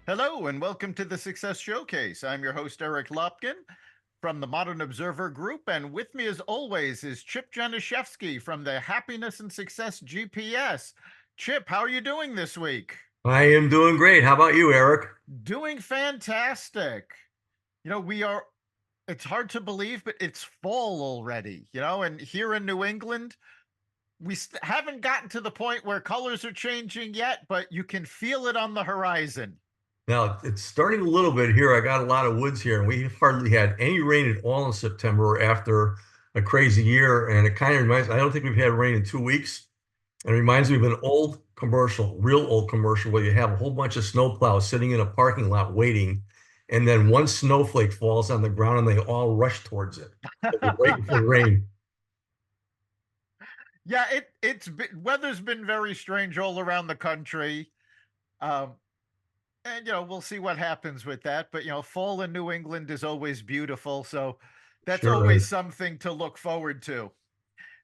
Hello and welcome to the Success Showcase. I'm your host, Eric Lopkin from the Modern Observer Group. And with me, as always, is Chip Janiszewski from the Happiness and Success GPS. Chip, how are you doing this week? I am doing great. How about you, Eric? Doing fantastic. It's hard to believe, but it's fall already, and here in New England, haven't gotten to the point where colors are changing yet, but you can feel it on the horizon. Now, it's starting a little bit here. I got a lot of woods here, and we hardly had any rain at all in September after a crazy year. And it kind of reminds, I don't think we've had rain in 2 weeks. And it reminds me of an old commercial, real old commercial, where you have a whole bunch of snowplows sitting in a parking lot waiting. And then one snowflake falls on the ground and they all rush towards it. They're waiting for the rain. Yeah, weather's been very strange all around the country. Um, and we'll see what happens with that. But fall in New England is always beautiful, so that's Sure always is. something to look forward to.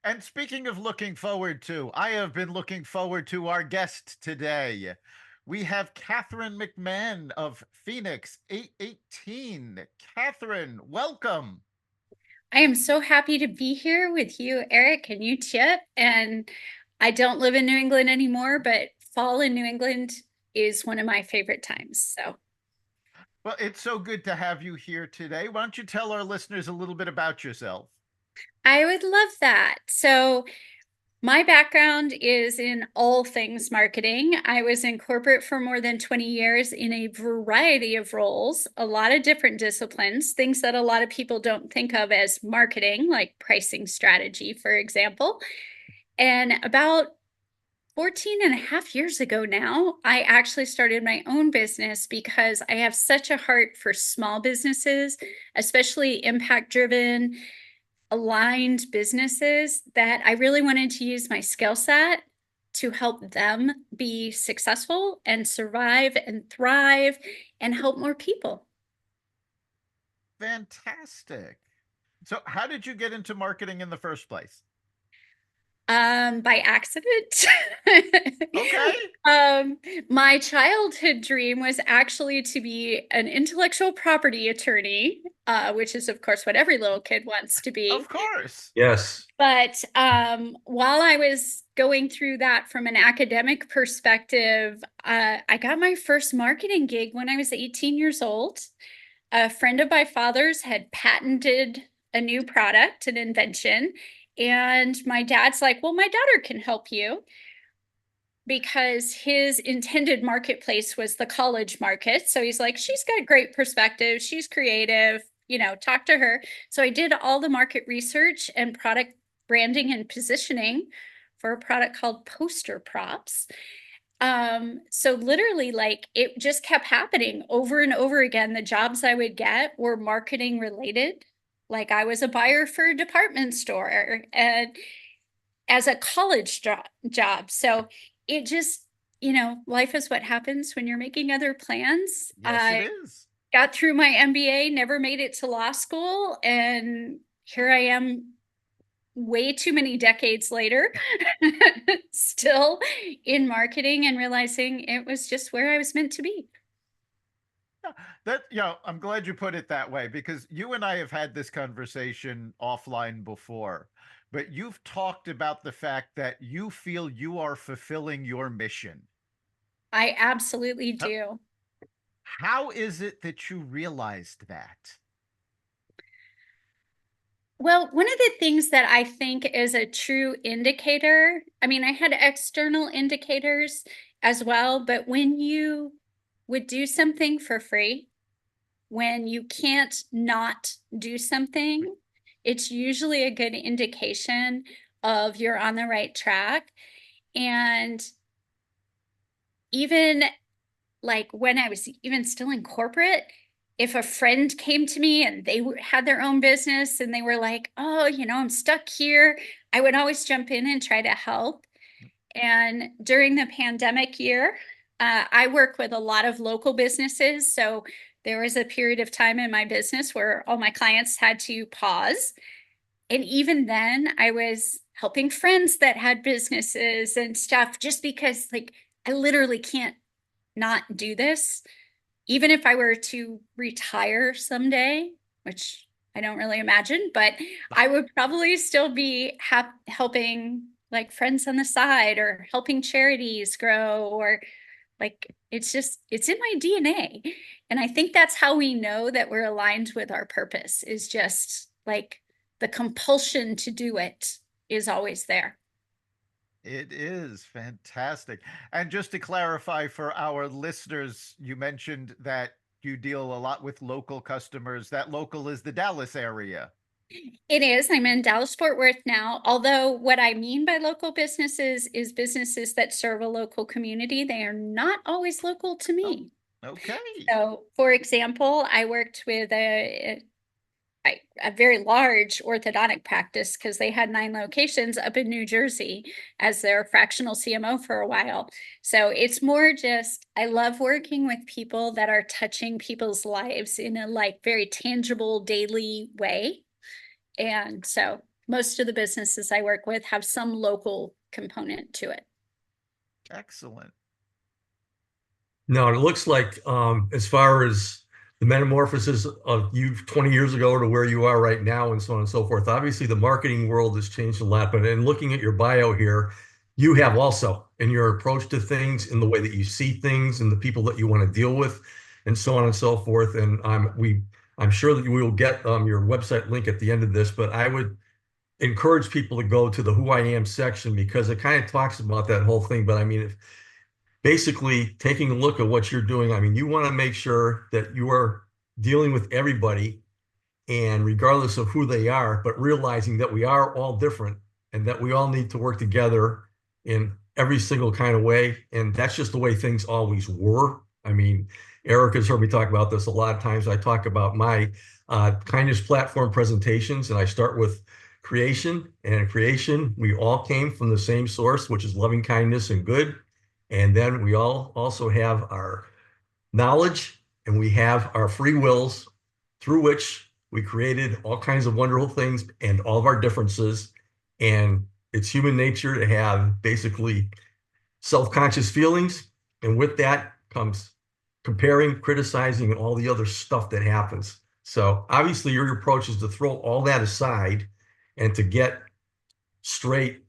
And speaking of looking forward to, I have been looking forward to our guest today. We have Katherine McMahon of Phoenix 818. Katherine, welcome. I am so happy to be here with you, Eric, and you, Chip. And I don't live in New England anymore, but fall in New England is one of my favorite times. So, Well, it's so good to have you here today. Why don't you tell our listeners a little bit about yourself? I would love that. So, my background is in all things marketing. I was in corporate for more than 20 years in a variety of roles, a lot of different disciplines, things that a lot of people don't think of as marketing, like pricing strategy, for example. And about 14 and a half years ago now, I actually started my own business because I have such a heart for small businesses, especially impact driven, aligned businesses, that I really wanted to use my skill set to help them be successful and survive and thrive and help more people. Fantastic. So, how did you get into marketing in the first place? By accident. Okay. Um, my childhood dream was actually to be an intellectual property attorney, which is, of course, what every little kid wants to be. Of course. Yes. But while I was going through that from an academic perspective, I got my first marketing gig when I was 18 years old. A friend of my father's had patented a new product, an invention. And my dad's like, well, my daughter can help you, because his intended marketplace was the college market. So he's like, she's got great perspective. She's creative, talk to her. So I did all the market research and product branding and positioning for a product called Poster Props. So literally, like, it just kept happening over and over again. The jobs I would get were marketing related. Like, I was a buyer for a department store and as a college job. So it just, life is what happens when you're making other plans. Yes, it I is. got through my MBA, never made it to law school, and here I am way too many decades later, still in marketing and realizing it was just where I was meant to be. Yeah, I'm glad you put it that way because you and I have had this conversation offline before, but you've talked about the fact that you feel you are fulfilling your mission. I absolutely H- do. How is it that you realized that? Well, one of the things that I think is a true indicator, I mean, I had external indicators as well, but when you would do something for free, when you can't not do something, it's usually a good indication of you're on the right track. And even like when I was even still in corporate, if a friend came to me and they had their own business and they were like, oh, I'm stuck here, I would always jump in and try to help. And during the pandemic year, I work with a lot of local businesses. So there was a period of time in my business where all my clients had to pause. And even then, I was helping friends that had businesses and stuff just because, like, I literally can't not do this. even if I were to retire someday, which I don't really imagine, but I would probably still be helping like friends on the side or helping charities grow, or like it's in my DNA. And I think that's how we know that we're aligned with our purpose, is just like the compulsion to do it is always there. It is fantastic. And just to clarify for our listeners, you mentioned that you deal a lot with local customers. That local is the Dallas area. It is. I'm in Dallas Fort Worth now. Although what I mean by local businesses is businesses that serve a local community. They are not always local to me. Oh, okay. So, for example, I worked with a very large orthodontic practice because they had 9 locations up in New Jersey as their fractional CMO for a while. So it's more just, I love working with people that are touching people's lives in a like very tangible daily way. And so most of the businesses I work with have some local component to it. Excellent. No, it looks like as far as the metamorphosis of you 20 years ago to where you are right now and so on and so forth, obviously the marketing world has changed a lot. But in looking at your bio here, you have also in your approach to things, in the way that you see things and the people that you want to deal with and so on and so forth. And I'm sure that we will get your website link at the end of this, but I would encourage people to go to the Who I Am section because it kind of talks about that whole thing. But I mean, if basically taking a look at what you're doing, I mean, you want to make sure that you are dealing with everybody and regardless of who they are, but realizing that we are all different and that we all need to work together in every single kind of way. And that's just the way things always were. I mean, Eric has heard me talk about this a lot of times. I talk about my kindness platform presentations, and I start with creation. And in creation, we all came from the same source, which is loving kindness and good. And then we all also have our knowledge and we have our free wills through which we created all kinds of wonderful things and all of our differences. And it's human nature to have basically self-conscious feelings. And with that comes comparing, criticizing, and all the other stuff that happens. So obviously your approach is to throw all that aside and to get straight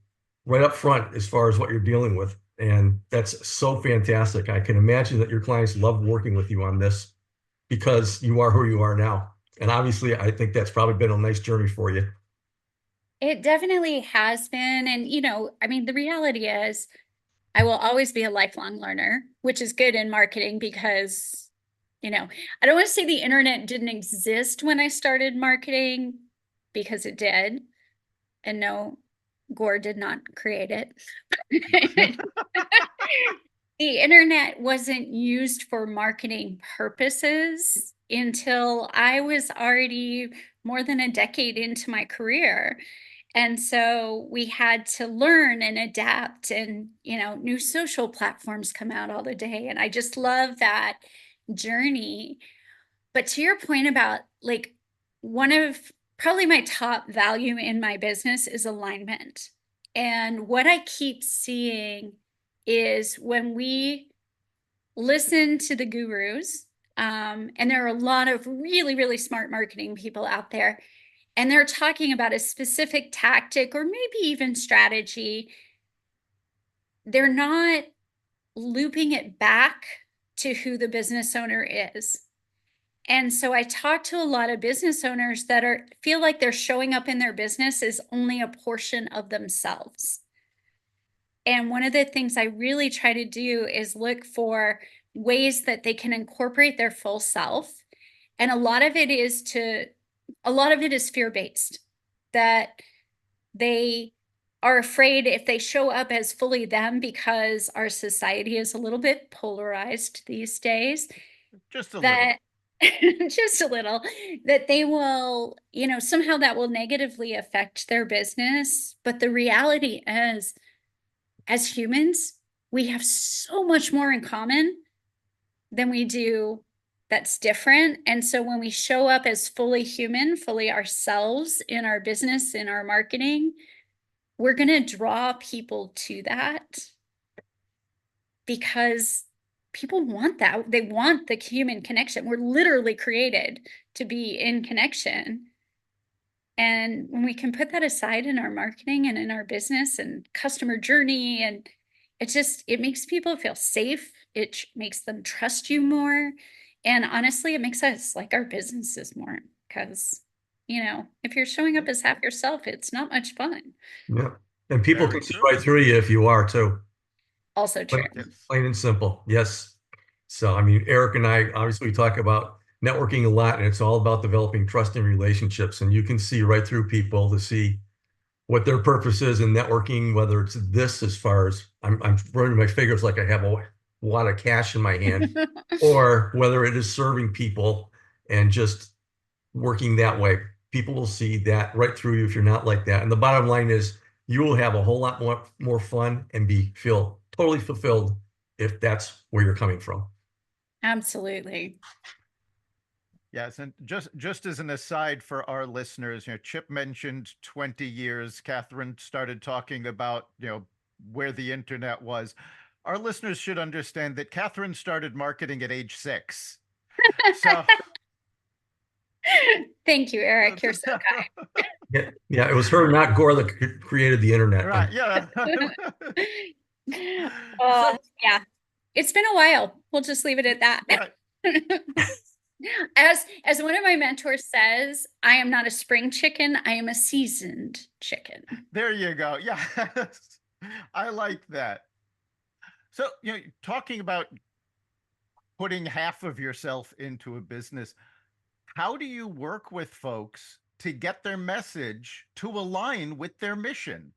right up front as far as what you're dealing with. And that's so fantastic. I can imagine that your clients love working with you on this because you are who you are now. And obviously, I think that's probably been a nice journey for you. It definitely has been. And, I mean, the reality is I will always be a lifelong learner, which is good in marketing because, I don't want to say the internet didn't exist when I started marketing, because it did. And no, Gore did not create it. The internet wasn't used for marketing purposes until I was already more than a decade into my career. And so we had to learn and adapt, and, new social platforms come out all the day. And I just love that journey. But to your point about like one of probably my top value in my business is alignment. And what I keep seeing is when we listen to the gurus, and there are a lot of really, really smart marketing people out there, and they're talking about a specific tactic or maybe even strategy, they're not looping it back to who the business owner is. And so I talk to a lot of business owners that feel like they're showing up in their business as only a portion of themselves. And one of the things I really try to do is look for ways that they can incorporate their full self. And a lot of it is fear-based, that they are afraid if they show up as fully them, because our society is a little bit polarized these days. Just a little. Just a little, that they will, somehow that will negatively affect their business. But the reality is, as humans, we have so much more in common than we do that's different. And so when we show up as fully human, fully ourselves in our business, in our marketing, we're going to draw people to that because people want that. They want the human connection. We're literally created to be in connection. And when we can put that aside in our marketing and in our business and customer journey, and it makes people feel safe. It makes them trust you more. And honestly, it makes us like our businesses more, because, if you're showing up as half yourself, it's not much fun. Yeah. And people Very can see true. right through you if you are too. Also true. Yes. Plain and simple. Yes. So, I mean, Eric and I obviously talk about networking a lot, and it's all about developing trust and relationships. And you can see right through people to see what their purpose is in networking, whether it's this as far as I'm running my fingers like I have a wad of cash in my hand, or whether it is serving people and just working that way. People will see that right through you if you're not like that. And the bottom line is you will have a whole lot more fun and feel totally fulfilled if that's where you're coming from. Absolutely. Yes, and just as an aside for our listeners, Chip mentioned 20 years. Catherine started talking about, where the internet was. Our listeners should understand that Catherine started marketing at age 6. So Thank you, Eric. You're so kind. Yeah, it was her, not Gore, that created the internet. Right, yeah. Yeah. It's been a while. We'll just leave it at that. Right. As one of my mentors says, I am not a spring chicken, I am a seasoned chicken. There you go. Yeah. I like that. So, talking about putting half of yourself into a business, how do you work with folks to get their message to align with their mission?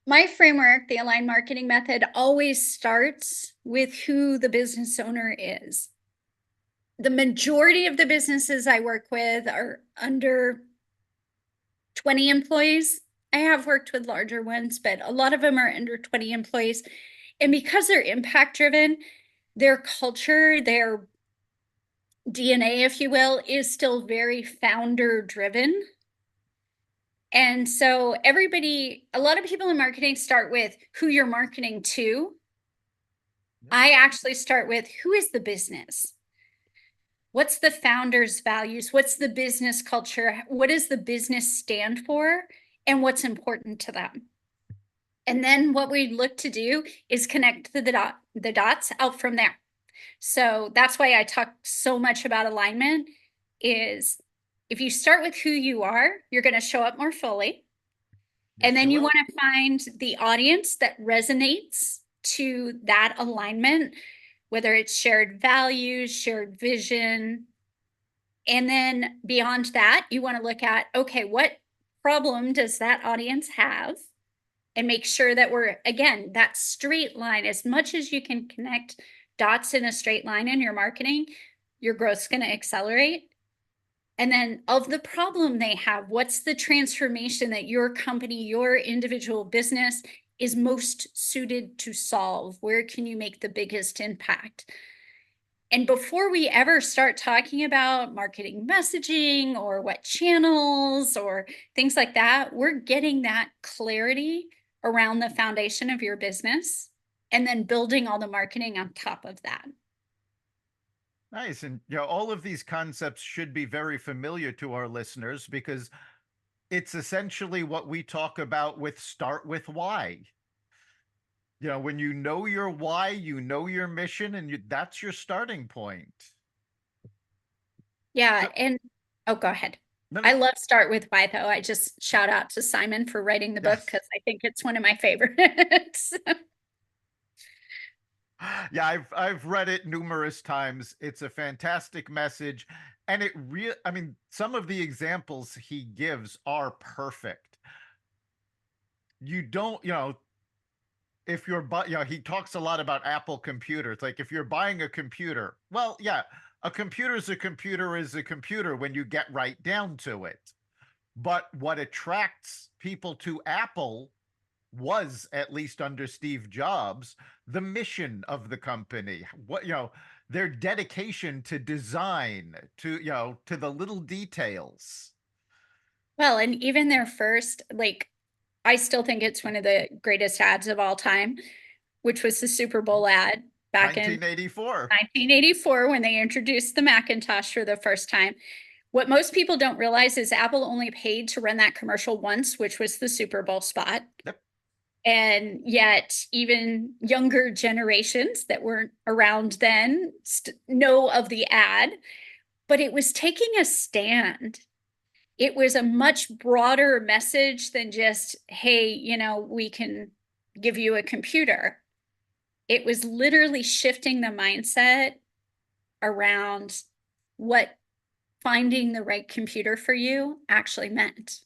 My framework, the aligned marketing method, always starts with who the business owner is. The majority of the businesses I work with are under 20 employees. I have worked with larger ones, but a lot of them are under 20 employees. And because they're impact driven, their culture, their DNA, if you will, is still very founder driven. And so a lot of people in marketing start with who you're marketing to. I actually start with who is the business? What's the founder's values? What's the business culture? What does the business stand for? And what's important to them? And then what we look to do is connect the dots out from there. So that's why I talk so much about alignment. Is if you start with who you are, you're going to show up more fully. Yes, And then you will. want to find the audience that resonates to that alignment, whether it's shared values, shared vision. And then beyond that, you want to look at, okay, what problem does that audience have? And make sure that we're, again, that straight line, as much as you can connect dots in a straight line in your marketing, your growth's going to accelerate. And then of the problem they have, what's the transformation that your company, your individual business is most suited to solve? Where can you make the biggest impact? And before we ever start talking about marketing messaging or what channels or things like that, we're getting that clarity around the foundation of your business and then building all the marketing on top of that. Nice. And all of these concepts should be very familiar to our listeners, because it's essentially what we talk about with start with why. When you know your why, you know your mission, and that's your starting point. Yeah. So, And go ahead. no, I no. love Start With Why, though. I just shout out to Simon for writing the book, Yes. because I think it's one of my favorites. Yeah, I've read it numerous times. It's a fantastic message, and I mean, some of the examples he gives are perfect. You don't, if you're he talks a lot about Apple computers. Like, if you're buying a computer, well, yeah, a computer is a computer is a computer when you get right down to it. But what attracts people to Apple was, at least under Steve Jobs, the mission of the company. What, their dedication to design, to the little details. Well, and even their first, I still think it's one of the greatest ads of all time, which was the Super Bowl ad back in 1984. 1984 when they introduced the Macintosh for the first time. What most people don't realize is Apple only paid to run that commercial once, which was the Super Bowl spot. Yep. And yet even younger generations that weren't around then know of the ad, but it was taking a stand. It was a much broader message than just, hey, you know, we can give you a computer. It was literally shifting the mindset around what finding the right computer for you actually meant.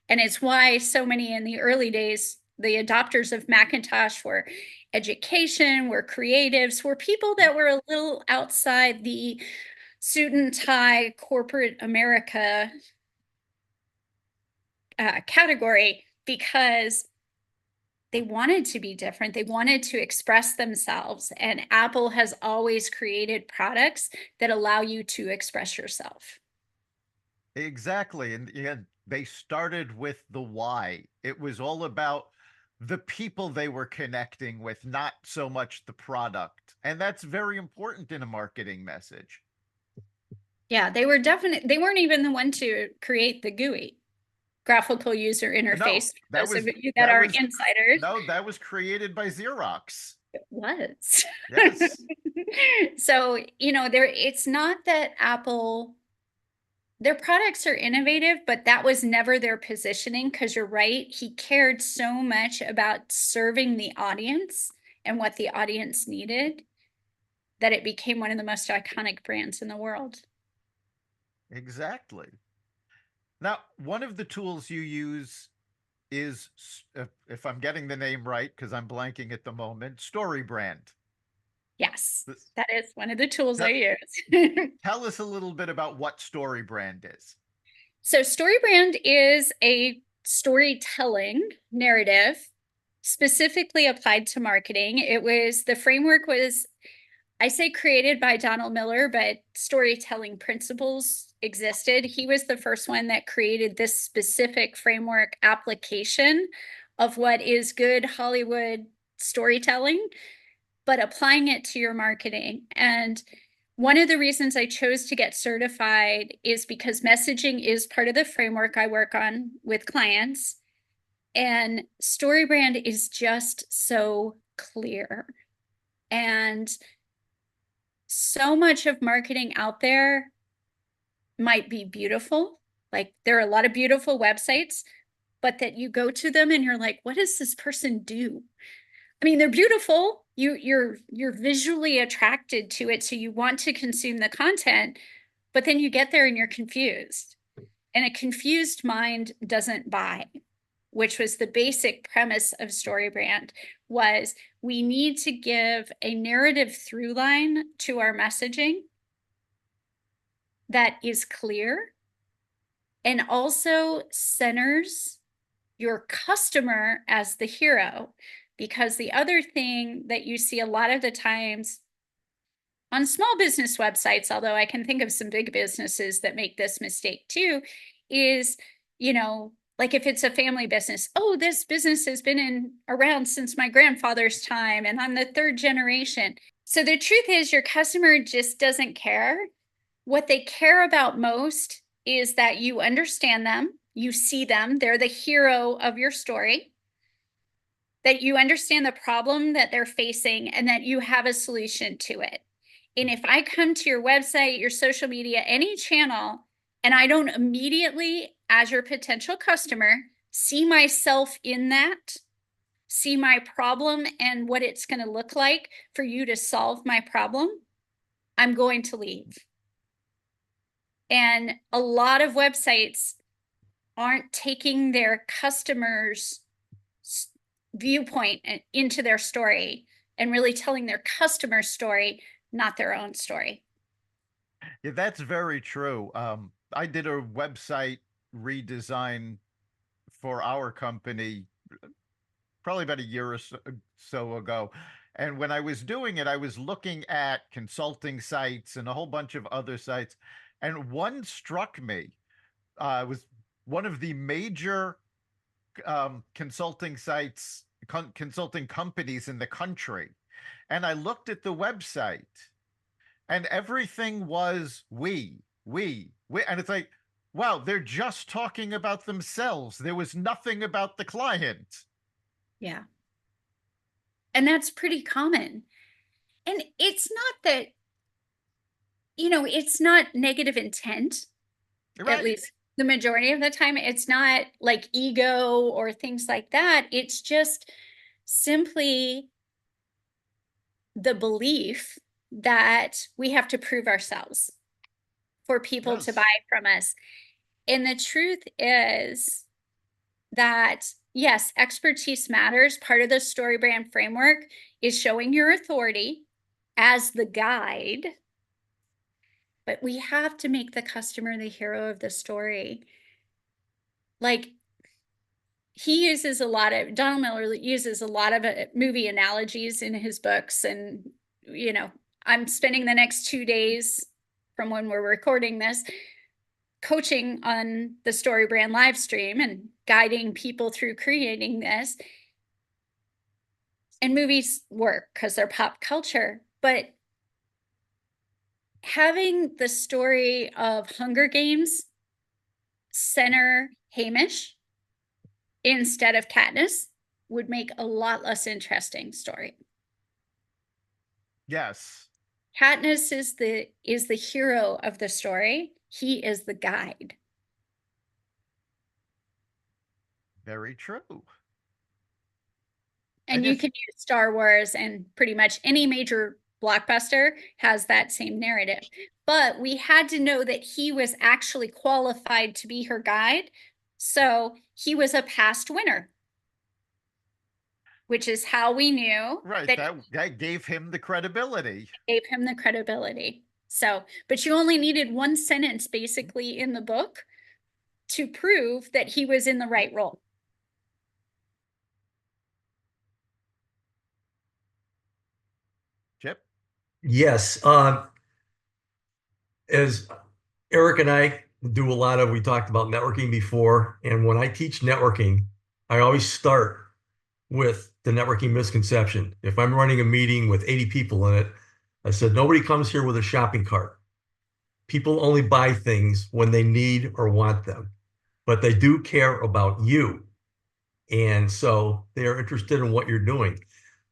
And it's why so many in the early days, the adopters of Macintosh were education, were creatives, were people that were a little outside the suit and tie corporate America category, because they wanted to be different. They wanted to express themselves. And Apple has always created products that allow you to express yourself. Exactly. And they started with the why. It was all about the people they were connecting with, not so much the product. And that's very important in a marketing message. Yeah, they weren't even the one to create the GUI, graphical user interface. No, Those of you that are insiders. No, that was created by Xerox. It was. Yes. So, you know, it's not that Apple, their products are innovative, but that was never their positioning, because you're right. He cared so much about serving the audience and what the audience needed that it became one of the most iconic brands in the world. Exactly. Now, one of the tools you use is, if I'm getting the name right, because I'm blanking at the moment, StoryBrand. Yes, that is one of the tools I use. Tell us a little bit about what StoryBrand is. So StoryBrand is a storytelling narrative specifically applied to marketing. The framework was, I say created by Donald Miller, but storytelling principles existed. He was the first one that created this specific framework application of what is good Hollywood storytelling, but applying it to your marketing. And one of the reasons I chose to get certified is because messaging is part of the framework I work on with clients. And StoryBrand is just so clear. And so much of marketing out there might be beautiful. Like, there are a lot of beautiful websites, but that you go to them and you're like, what does this person do? I mean, they're beautiful. You're visually attracted to it, so you want to consume the content, but then you get there and you're confused. And a confused mind doesn't buy, which was the basic premise of StoryBrand. Was we need to give a narrative through line to our messaging that is clear and also centers your customer as the hero. Because the other thing that you see a lot of the times on small business websites, although I can think of some big businesses that make this mistake too, is, you know, like if it's a family business, oh, this business has been around since my grandfather's time and I'm the third generation. So the truth is, your customer just doesn't care. What they care about most is that you understand them, you see them, they're the hero of your story, that you understand the problem that they're facing, and that you have a solution to it. And if I come to your website, your social media, any channel, and I don't immediately, as your potential customer, see myself in that, see my problem and what it's going to look like for you to solve my problem, I'm going to leave. And a lot of websites aren't taking their customers' viewpoint into their story and really telling their customer's story, not their own story. Yeah, that's very true. I did a website redesign for our company probably about a year or so ago. And when I was doing it, I was looking at consulting sites and a whole bunch of other sites. And one struck me. It was one of the major consulting sites consulting companies in the country. And I looked at the website and everything was we. And it's like, wow, they're just talking about themselves. There was nothing about the client. Yeah. And that's pretty common. And it's not that, it's not negative intent, Right. at least the majority of the time. It's not like ego or things like that. It's just simply the belief that we have to prove ourselves for people to buy Yes. from us. And the truth is that, yes, expertise matters. Part of the story brand framework is showing your authority as the guide, but we have to make the customer the hero of the story. Like, Donald Miller uses a lot of movie analogies in his books. And, I'm spending the next 2 days from when we're recording this coaching on the story brand live stream and guiding people through creating this. And movies work because they're pop culture, but having the story of Hunger Games center Hamish instead of Katniss would make a lot less interesting story. Yes. Katniss is the hero of the story. He is the guide. Very true. And you can use Star Wars, and pretty much any major blockbuster has that same narrative. But we had to know that he was actually qualified to be her guide. So he was a past winner, which is how we knew Right. That gave him the credibility. So, but you only needed one sentence basically in the book to prove that he was in the right role. Chip? Yes. As Eric and I do we talked about networking before. And when I teach networking, I always start with the networking misconception. If I'm running a meeting with 80 people in it, I said, nobody comes here with a shopping cart. People only buy things when they need or want them, but they do care about you. And so they are interested in what you're doing.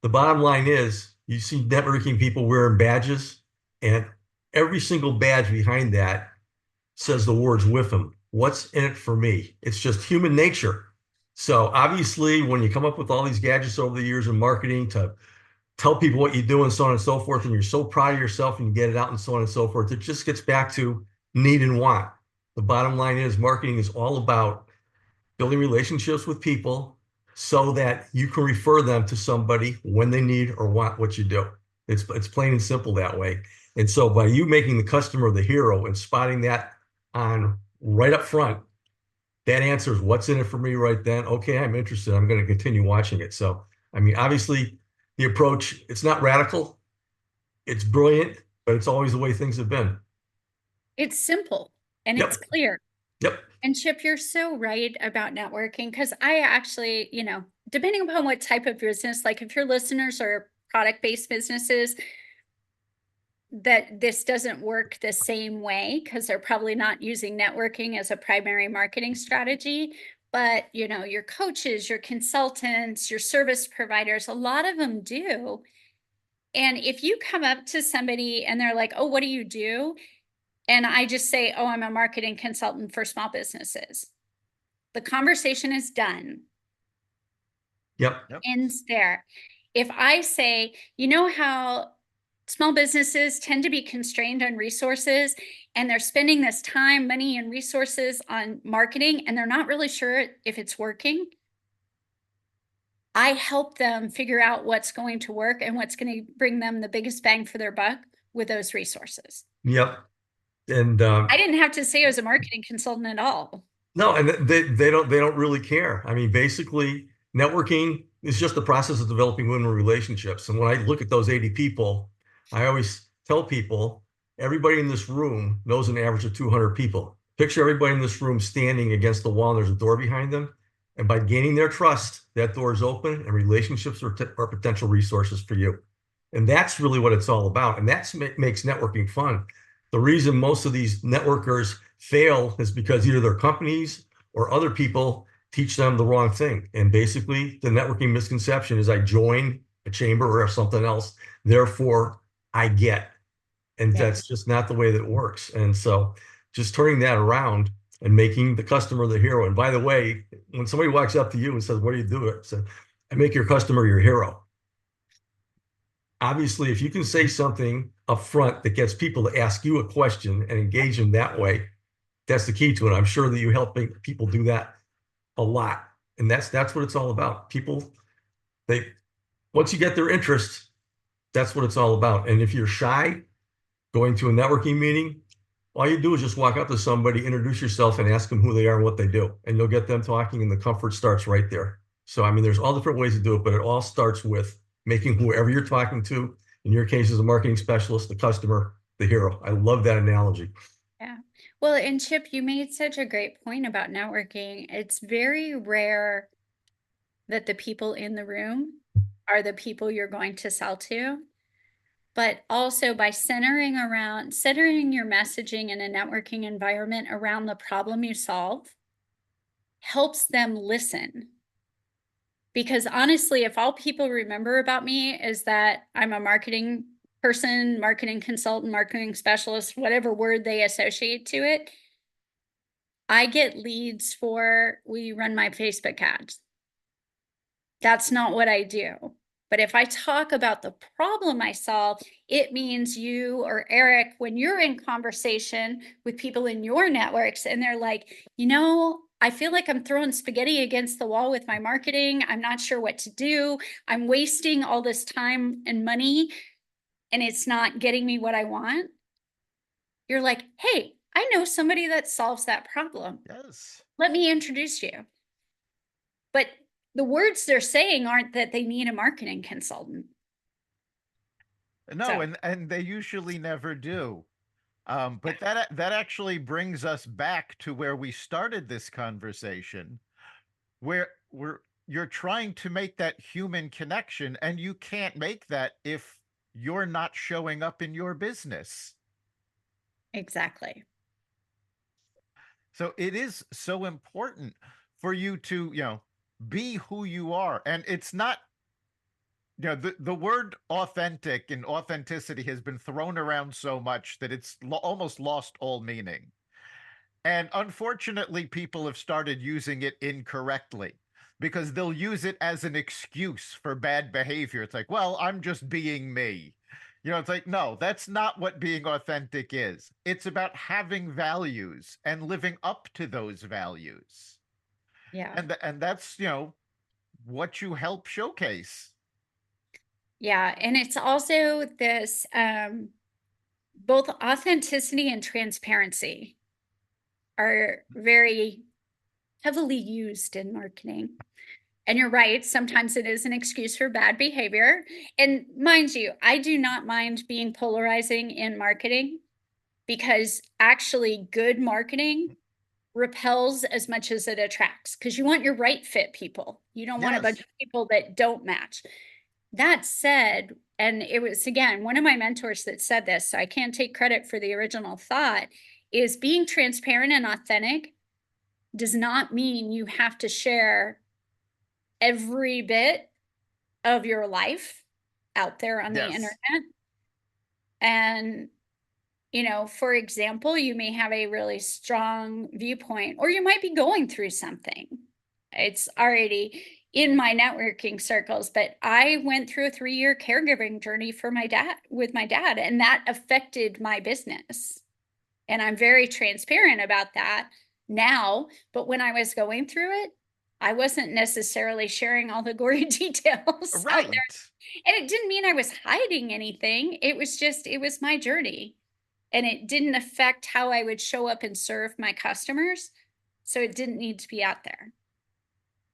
The bottom line is you see networking people wearing badges, and every single badge behind that says the words with them. What's in it for me? It's just human nature. So obviously, when you come up with all these gadgets over the years in marketing to tell people what you do and so on and so forth, and you're so proud of yourself and you get it out and so on and so forth, it just gets back to need and want. The bottom line is marketing is all about building relationships with people so that you can refer them to somebody when they need or want what you do. It's plain and simple that way. And so by you making the customer the hero and spotting that on right up front, that answers what's in it for me right then. Okay, I'm interested. I'm going to continue watching it. So, I mean, obviously the approach, it's not radical. It's brilliant, but it's always the way things have been. It's simple and Yep. it's clear. Yep. And Chip, you're so right about networking, because I actually, depending upon what type of business, like if your listeners are product-based businesses, that this doesn't work the same way because they're probably not using networking as a primary marketing strategy. But, your coaches, your consultants, your service providers, a lot of them do. And if you come up to somebody and they're like, oh, what do you do? And I just say, oh, I'm a marketing consultant for small businesses, the conversation is done. Yep. Ends there. If I say, how small businesses tend to be constrained on resources, and they're spending this time, money, and resources on marketing, and they're not really sure if it's working, I help them figure out what's going to work and what's going to bring them the biggest bang for their buck with those resources. Yep. And I didn't have to say I was a marketing consultant at all. no, and they don't really care. I mean, basically, networking is just the process of developing win-win relationships. And when I look at those 80 people, I always tell people, everybody in this room knows an average of 200 people. Picture everybody in this room standing against the wall and there's a door behind them. And by gaining their trust, that door is open and relationships are potential resources for you. And that's really what it's all about. And that's makes networking fun. The reason most of these networkers fail is because either their companies or other people teach them the wrong thing. And basically, the networking misconception is I join a chamber or something else, therefore I get. And that's just not the way that it works. And so just turning that around and making the customer the hero. And by the way, when somebody walks up to you and says, what do you do? I said, I make your customer your hero. Obviously, if you can say something up front that gets people to ask you a question and engage them that way, that's the key to it. I'm sure that you help people do that a lot. And that's what it's all about. People, once you get their interest, that's what it's all about. And if you're shy going to a networking meeting, all you do is just walk up to somebody, introduce yourself, and ask them who they are and what they do. And you'll get them talking, and the comfort starts right there. So, I mean, there's all different ways to do it, but it all starts with making whoever you're talking to, in your case as a marketing specialist, the customer, the hero. I love that analogy. Yeah. Well, and Chip, you made such a great point about networking. It's very rare that the people in the room are the people you're going to sell to. But also by centering your messaging in a networking environment around the problem you solve helps them listen. Because honestly, if all people remember about me is that I'm a marketing person, marketing consultant, marketing specialist, whatever word they associate to it, I get leads for, will you run my Facebook ads? That's not what I do. But if I talk about the problem I solve, it means you or Eric, when you're in conversation with people in your networks and they're like, I feel like I'm throwing spaghetti against the wall with my marketing. I'm not sure what to do. I'm wasting all this time and money and it's not getting me what I want. You're like, hey, I know somebody that solves that problem. Yes. Let me introduce you. But the words they're saying aren't that they need a marketing consultant. No, So. and they usually never do. But that actually brings us back to where we started this conversation, where you're trying to make that human connection, and you can't make that if you're not showing up in your business. Exactly. So it is so important for you to, be who you are. And it's not, the word authentic and authenticity has been thrown around so much that it's almost lost all meaning. And unfortunately, people have started using it incorrectly because they'll use it as an excuse for bad behavior. It's like, well, I'm just being me. It's like, no, that's not what being authentic is. It's about having values and living up to those values. Yeah. And that's, what you help showcase. Yeah. And it's also this both authenticity and transparency are very heavily used in marketing. And you're right, sometimes it is an excuse for bad behavior. And mind you, I do not mind being polarizing in marketing because actually good marketing repels as much as it attracts because you want your right fit people. You don't want a bunch Yes. of people that don't match. That said, and it was again one of my mentors that said this, so I can't take credit for the original thought, is being transparent and authentic does not mean you have to share every bit of your life out there on the Yes. internet. And, for example, you may have a really strong viewpoint, or you might be going through something. It's already in my networking circles, but I went through a 3-year caregiving journey with my dad, and that affected my business. And I'm very transparent about that now, but when I was going through it, I wasn't necessarily sharing all the gory details out there. Right. And it didn't mean I was hiding anything. It was my journey. And it didn't affect how I would show up and serve my customers. So it didn't need to be out there.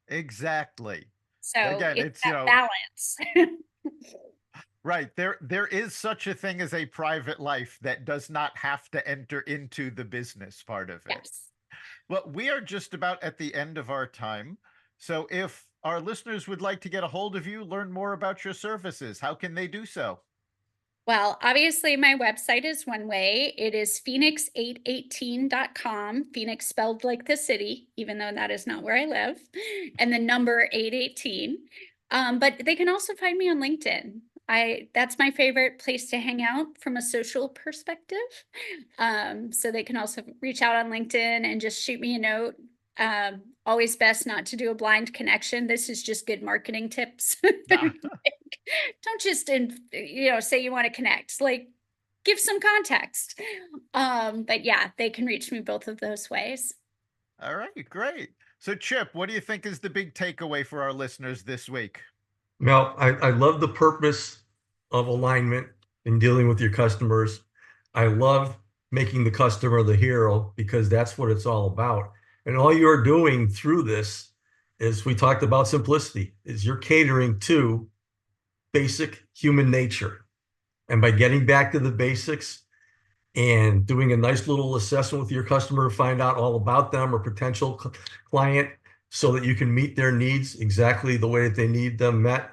Exactly. So Again, it's it's, that balance. right. There is such a thing as a private life that does not have to enter into the business part of it. Yes. Well, we are just about at the end of our time. So if our listeners would like to get a hold of you, learn more about your services, how can they do so? Well, obviously, my website is one way. It is phoenix818.com. Phoenix spelled like the city, even though that is not where I live, and the number 818. But they can also find me on LinkedIn. That's my favorite place to hang out from a social perspective. So they can also reach out on LinkedIn and just shoot me a note. Always best not to do a blind connection. This is just good marketing tips. Don't just say you want to connect, like give some context. But yeah, they can reach me both of those ways. All right, great. So Chip, what do you think is the big takeaway for our listeners this week? Well, I love the purpose of alignment in dealing with your customers. I love making the customer the hero because that's what it's all about. And all you're doing through this is, we talked about simplicity, is you're catering to basic human nature. And by getting back to the basics and doing a nice little assessment with your customer to find out all about them or potential client so that you can meet their needs exactly the way that they need them met,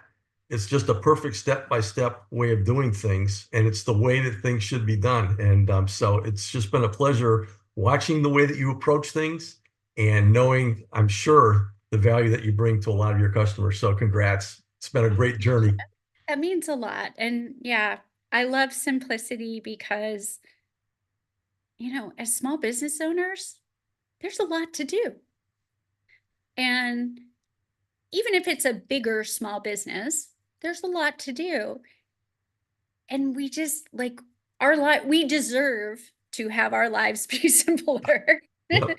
it's just a perfect step-by-step way of doing things. And it's the way that things should be done. And so it's just been a pleasure watching the way that you approach things and knowing, I'm sure, the value that you bring to a lot of your customers. So congrats. It's been a great journey. That means a lot. And yeah, I love simplicity because, as small business owners, there's a lot to do. And even if it's a bigger small business, there's a lot to do. And we just we deserve to have our lives be simpler. Yep.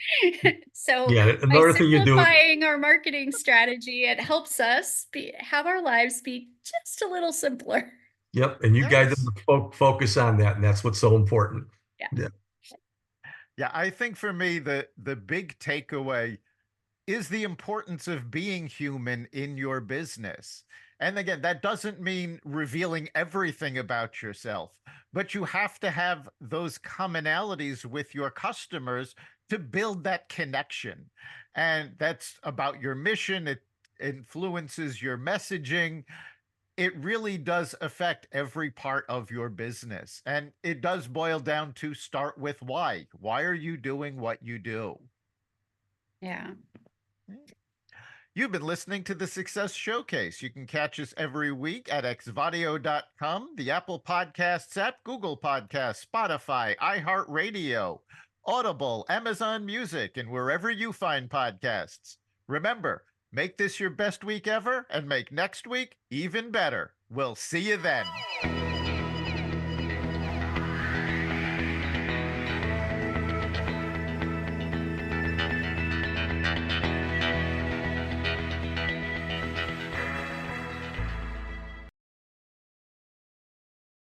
So Yeah, by another thing you do, simplifying our marketing strategy, it helps us have our lives be just a little simpler. yep, and you guys Yes. focus on that, and that's what's so important. Yeah. Yeah. Yeah, I think for me, the big takeaway is the importance of being human in your business. And again, that doesn't mean revealing everything about yourself, but you have to have those commonalities with your customers to build that connection. And that's about your mission. It influences your messaging. It really does affect every part of your business. And it does boil down to start with why. Why are you doing what you do? Yeah. You've been listening to the Success Showcase. You can catch us every week at xvadio.com, the Apple Podcasts app, Google Podcasts, Spotify, iHeartRadio, Audible, Amazon Music, and wherever you find podcasts. Remember, make this your best week ever and make next week even better. We'll see you then.